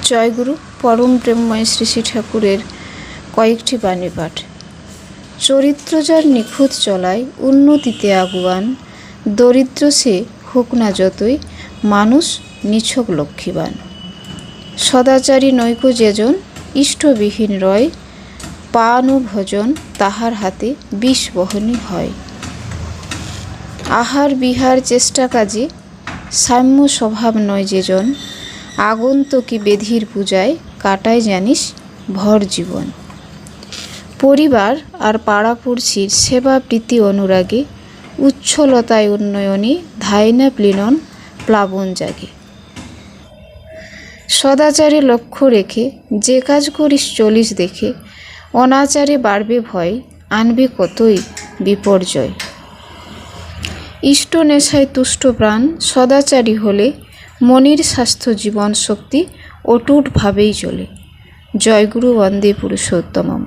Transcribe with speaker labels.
Speaker 1: জয়গুরু পরম প্রেমময় শ্রী শ্রী ঠাকুরের কয়েকটি বাণী পাঠ। চরিত্র যার নিখুঁত চলায় উন্নতিতে আগুয়ান, দরিদ্র সে হোক না যতই মানুষ নিছক লক্ষ্মীবান। সদাচারী নৈক যেজন ইষ্টবিহীন রয়, পান ও ভজন তাহার হাতে বিষ বহনই হয়। আহার বিহার চেষ্টা কাজে সাম্য স্বভাব নয় যেজন, আগন্তকী বেধির পূজায় কাটায় জানিস ভর জীবন। পরিবার আর পাড়াপড়শির সেবা প্রীতি অনুরাগে উচ্ছলতায় উন্নয়নে ধায়না প্লীনন প্লাবন জাগে। সদাচারে লক্ষ্য রেখে যে কাজ করিস চলিস দেখে, অনাচারে বাড়বে ভয় আনবে কতই বিপর্যয়। ইষ্ট নেশায় তুষ্ট প্রাণ সদাচারী হলে মনির স্বাস্থ্য জীবন শক্তি অটুটভাবেই চলে। জয়গুরু বন্দে পুরুষোত্তমম।